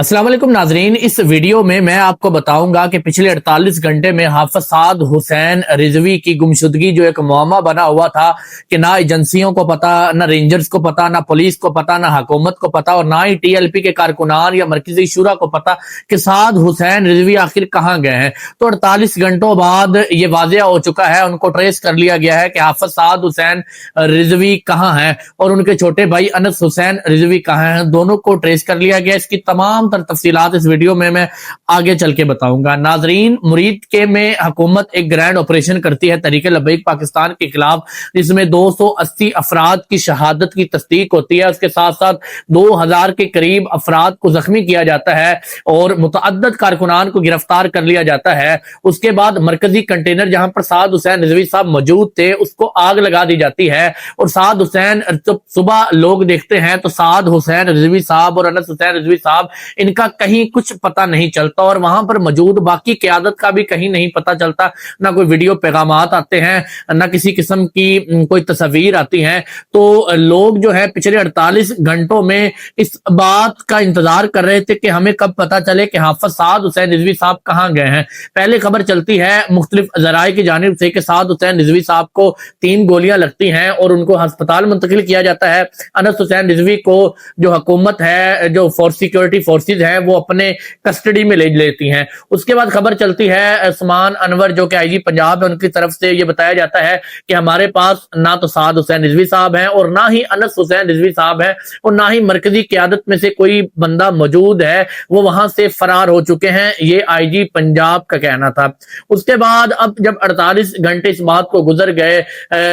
अस्सलाम वालेकुम नाजरीन, इस वीडियो में मैं आपको बताऊंगा कि पिछले 48 घंटे में हाफिज साद हुसैन रिजवी की गुमशुदगी जो एक मुअम्मा बना हुआ था कि ना एजेंसियों को पता, ना रेंजर्स को पता, ना पुलिस को पता, ना हुकूमत को पता और ना ही टीएलपी के कारकुनान या मरकजी शुरा को पता कि साद हुसैन रिजवी आखिर कहाँ गए हैं। तो 48 घंटों बाद ये वाजिया हो चुका है, उनको ट्रेस कर लिया गया है कि हाफिज साद हुसैन रिजवी कहाँ है और उनके छोटे भाई अनस हुसैन रिजवी कहाँ हैं। दोनों को ट्रेस कर लिया गया। इसकी तमाम तफसीलात इस वीडियो में मैं आगे चल के बताऊंगा। नाजरीन, मुरीद के में हुकूमत एक ग्रैंड ऑपरेशन करती है तहरीक लब्बैक पाकिस्तान के खिलाफ, जिसमें 280 अफराद की शहादत की तस्दीक होती है। उसके साथ साथ 2000 के करीब अफराद को जख्मी किया जाता है और मुतअद्दिद कारकुनान को गिरफ्तार कर लिया जाता है। उसके बाद मरकजी कंटेनर जहां पर साद हुसैन रिजवी साहब मौजूद थे उसको आग लगा दी जाती है और साद हुसैन सुबह लोग देखते हैं तो साद हुसैन रिजवी साहब और अनस हुसैन रिजवी साहब इनका कहीं कुछ पता नहीं चलता और वहां पर मौजूद बाकी क़यादत का भी कहीं नहीं पता चलता। ना कोई वीडियो पैगामात आते हैं, ना किसी किस्म की कोई तस्वीर आती हैं। तो लोग जो है पिछले 48 घंटों में इस बात का इंतजार कर रहे थे कि हमें कब पता चले कि हाफिज साद हुसैन रिजवी साहब कहाँ गए हैं। पहले खबर चलती है मुख्तलिफ ज़राए की जानिब से कि साद हुसैन रिजवी साहब को 3 गोलियां लगती हैं और उनको अस्पताल मुंतकिल किया जाता है। अनस हुसैन रिजवी को जो हुकूमत है, जो सिक्योरिटी फोर्सेज है, वो अपने कस्टडी में ले लेती हैं। उसके बाद खबर चलती है उस्मान अनवर जो कि आईजी पंजाब है, उनकी तरफ से ये बताया जाता है कि हमारे पास ना तो साद हुसैन रिजवी साहब हैं और ना ही अनस हुसैन रिजवी साहब हैं और ना ही मरकजी क़यादत में से कोई बंदा मौजूद है, वो वहां से फरार हो चुके हैं। ये आईजी पंजाब का कहना था। उसके बाद अब जब 48 घंटे इस बात को गुजर गए,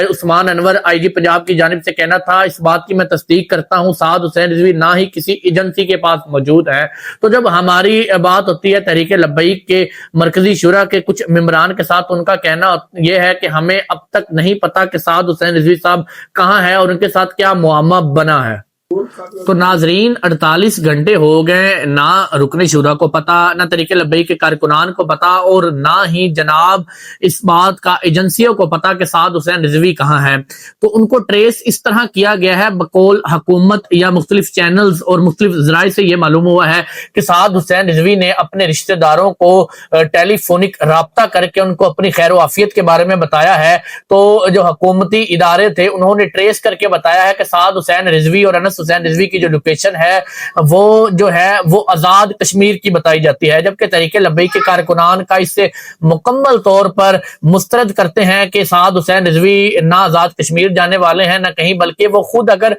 उस्मान अनवर आईजी पंजाब की जानिब से कहना था इस बात की मैं तस्दीक करता हूं साद हुसैन रिजवी ना ही किसी एजेंसी के पास मौजूद है। तो जब हमारी बात होती है तहरीक लब्बैक के मरकजी शुरा के कुछ मेंबरान के साथ, उनका कहना यह है कि हमें अब तक नहीं पता कि साद हुसैन रिजवी साहब कहाँ है और उनके साथ क्या मुआमा बना है। तो नाजरीन, 48 घंटे हो गए, ना रुकने शुरा को पता, ना तरीके लब्बैक के कारकुनान को पता और ना ही जनाब इस बात का एजेंसियों को पता कि साद हुसैन रिजवी कहाँ है। तो उनको ट्रेस इस तरह किया गया है बकौल हुकूमत या मुख्तलिफ चैनल्स और मुख्तलिफ ज़राए से यह मालूम हुआ है कि साद हुसैन रिजवी ने अपने रिश्तेदारों को टेलीफोनिक राब्ता करके उनको अपनी खैर वाफियत के बारे में बताया है। तो जो हुकूमती इदारे थे उन्होंने ट्रेस करके बताया है कि साद हुसैन रिजवी और अनस हुसैन रिजवी की जो लोकेशन है वो जो है वो आजाद कश्मीर की बताई जाती है, जबकि तहरीके लब्बैक के कारकुनान का इससे मुकम्मल तौर पर मुस्तरद करते हैं कि साद हुसैन रिजवी ना आजाद कश्मीर जाने वाले हैं ना कहीं, बल्कि वो खुद अगर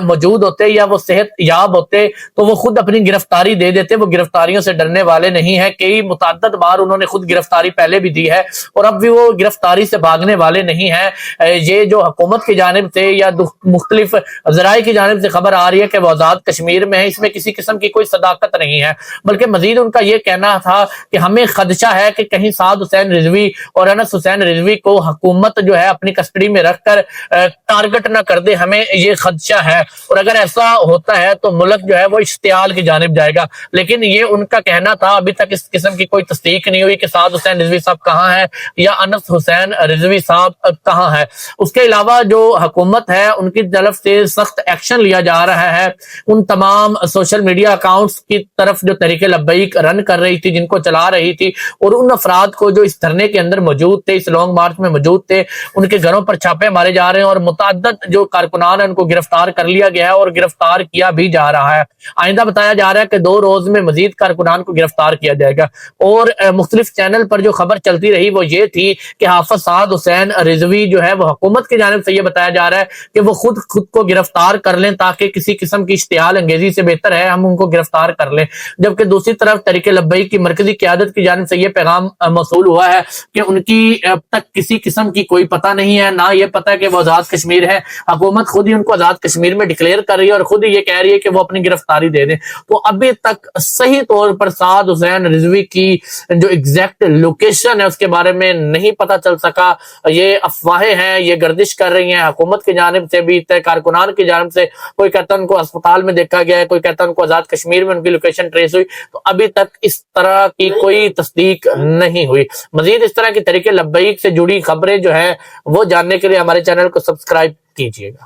मौजूद होते या वो सेहत याब होते तो वो खुद अपनी गिरफ्तारी दे देते। वो गिरफ्तारियों से डरने वाले नहीं है। कई मुतअद्दिद बार उन्होंने खुद गिरफ्तारी पहले भी दी है और अब भी वो गिरफ्तारी से भागने वाले नहीं है। ये जो हुकूमत की जानिब से या मुख्तलिफ ज़राए की जानिब से खबर आ रही है कि वो आजाद कश्मीर में है, इसमें किसी किस्म की कोई सदाकत नहीं है, बल्कि मजीद उनका यह कहना था कि हमें खदशा है कि कहीं साद हुसैन रिजवी और अनस हुसैन रिजवी को हुकूमत जो है अपनी कस्टडी में रखकर टारगेट ना कर दे, हमें ये खदशा है और अगर ऐसा होता है तो मुल्क जो है वो इश्तियाल की जानिब जाएगा। लेकिन ये उनका कहना था, अभी तक इस किस्म की कोई तस्दीक नहीं हुई कि साद हुसैन रिजवी साहब कहाँ है या अनस हुसैन रिजवी साहब कहाँ है। उसके अलावा जो हुकूमत है उनकी तरफ से सख्त एक्शन लिया जा रहा है उन तमाम सोशल मीडिया अकाउंट्स की तरफ जो तहरीक लब्बैक रन कर रही थी, जिनको चला रही थी, और उन अफराद को जो इस धरने के अंदर मौजूद थे, इस लॉन्ग मार्च में मौजूद थे, उनके घरों पर छापे मारे जा रहे हैं और मुतअद्दिद जो कारकुनान है उनको गिरफ्तार कर लिया गया है और गिरफ्तार किया भी जा रहा है। आइंदा बताया जा रहा है कि 2 रोज में मजीद कारकुनान को गिरफ्तार किया जाएगा। और मुख्तलिफ चैनल पर जो खबर चलती रही वो ये थी कि हाफिज साद हुसैन रिजवी जो है वो हुकूमत की जानिब से ये बताया जा रहा है कि वो खुद को गिरफ्तार कर लें ताकि किसी किस्म की इश्तियाल अंगेजी से बेहतर है हम उनको गिरफ्तार कर लें। जबकि दूसरी तरफ तहरीक लब्बैक की मरकजी क़यादत की जानिब से यह पैगाम मौसूल हुआ है कि उनकी अब तक किसी किस्म की कोई पता नहीं है, ना ये पता है कि वो आजाद कश्मीर है। हुकूमत खुद ही उनको आजाद कश्मीर में डिक्लेयर कर रही है और खुद ही ये कह रही है कि वो अपनी गिरफ्तारी दे दें। तो अभी तक सही तौर पर साद हुसैन रिजवी की जो एग्जैक्ट लोकेशन है उसके बारे में नहीं पता चल सका। ये अफवाहें हैं, ये गर्दिश कर रही हैं हुकूमत की जानिब से भी, कारकुनान की जानिब से। कोई कहता है उनको अस्पताल में देखा गया है, कोई कहता है उनको आजाद कश्मीर में उनकी लोकेशन ट्रेस हुई। तो अभी तक इस तरह की कोई तस्दीक नहीं हुई। मजीद इस तरह की तहरीक लब्बैक से जुड़ी खबरें जो है वो जानने के लिए हमारे चैनल को सब्सक्राइब कीजिएगा।